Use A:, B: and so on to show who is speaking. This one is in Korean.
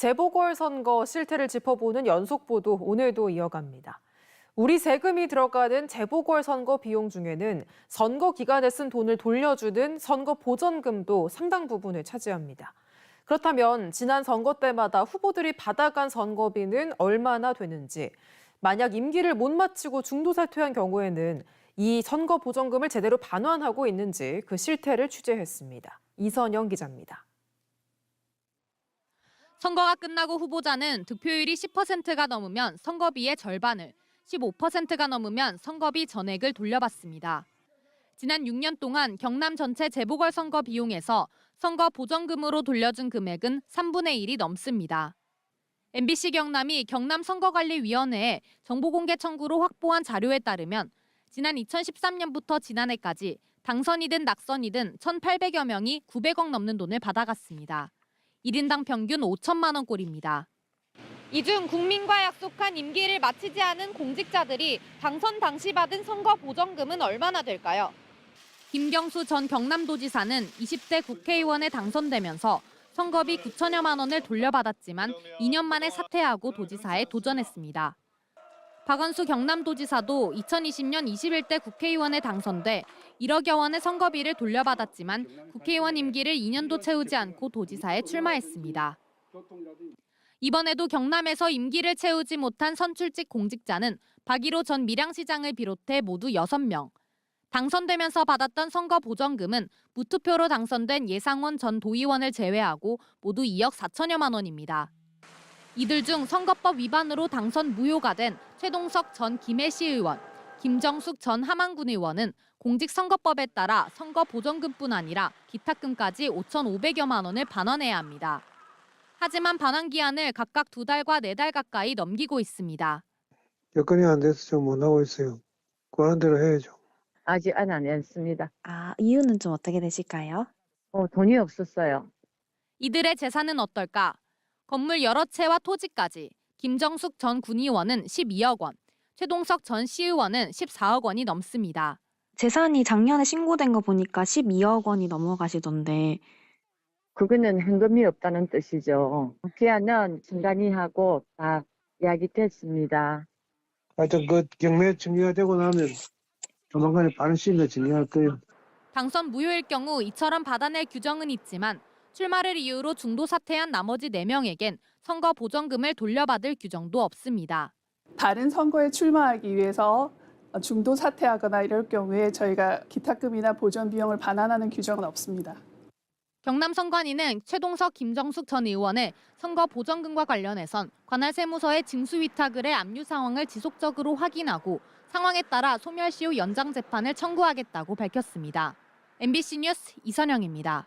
A: 재보궐선거 실태를 짚어보는 연속보도 오늘도 이어갑니다. 우리 세금이 들어가는 재보궐선거 비용 중에는 선거 기간에 쓴 돈을 돌려주는 선거 보전금도 상당 부분을 차지합니다. 그렇다면 지난 선거 때마다 후보들이 받아간 선거비는 얼마나 되는지, 만약 임기를 못 마치고 중도 사퇴한 경우에는 이 선거 보전금을 제대로 반환하고 있는지 그 실태를 취재했습니다. 이선영 기자입니다.
B: 선거가 끝나고 후보자는 득표율이 10%가 넘으면 선거비의 절반을, 15%가 넘으면 선거비 전액을 돌려받습니다. 지난 6년 동안 경남 전체 재보궐선거 비용에서 선거 보전금으로 돌려준 금액은 3분의 1이 넘습니다. MBC 경남이 경남선거관리위원회에 정보공개 청구로 확보한 자료에 따르면 지난 2013년부터 지난해까지 당선이든 낙선이든 1,800여 명이 900억 넘는 돈을 받아갔습니다. 1인당 평균 5천만 원꼴입니다. 이 중 국민과 약속한 임기를 마치지 않은 공직자들이 당선 당시 받은 선거 보전금은 얼마나 될까요? 김경수 전 경남도지사는 20대 국회의원에 당선되면서 선거비 9천여만 원을 돌려받았지만 2년 만에 사퇴하고 도지사에 도전했습니다. 박원수 경남도지사도 2020년 21대 국회의원에 당선돼 1억여 원의 선거비를 돌려받았지만 국회의원 임기를 2년도 채우지 않고 도지사에 출마했습니다. 이번에도 경남에서 임기를 채우지 못한 선출직 공직자는 박일호 전 밀양시장을 비롯해 모두 6명. 당선되면서 받았던 선거 보전금은 무투표로 당선된 예상원 전 도의원을 제외하고 모두 2억 4천여만 원입니다. 이들 중 선거법 위반으로 당선 무효가 된 최동석 전 김해시 의원, 김정숙 전 함안군 의원은 공직선거법에 따라 선거 보전금뿐 아니라 기탁금까지 5,500여만 원을 반환해야 합니다. 하지만 반환 기한을 각각 2달과 4달 가까이 넘기고 있습니다.
C: 여건이 안 돼서 좀 못하고 있어요. 그런 대로 해야죠.
D: 아직 안 했습니다.
E: 이유는 좀 어떻게 되실까요?
D: 돈이 없었어요.
B: 이들의 재산은 어떨까? 건물 여러 채와 토지까지 김정숙 전 군의원은 12억 원, 최동석 전 시의원은 14억 원이 넘습니다.
E: 재산이 작년에 신고된 거 보니까 12억 원이 넘어가시던데
D: 그거는 현금이 없다는 뜻이죠. 기한은 순간이 하고 다 이야기 됐습니다.
C: 하여튼 그 경매 정리가 되고 나면 조만간에 빠른 시일 내에 정리할 거예요.
B: 당선 무효일 경우 이처럼 받아낼 규정은 있지만 출마를 이유로 중도 사퇴한 나머지 4명에겐 선거 보전금을 돌려받을 규정도 없습니다.
F: 다른 선거에 출마하기 위해서 중도 사퇴하거나 이럴 경우에 저희가 기탁금이나 보전 비용을 반환하는 규정은 없습니다.
B: 경남선관위는 최동석, 김정숙 전 의원의 선거 보전금과 관련해선 관할 세무서에 징수 위탁을 해 압류 상황을 지속적으로 확인하고 상황에 따라 소멸시효 연장 재판을 청구하겠다고 밝혔습니다. MBC 뉴스 이선영입니다.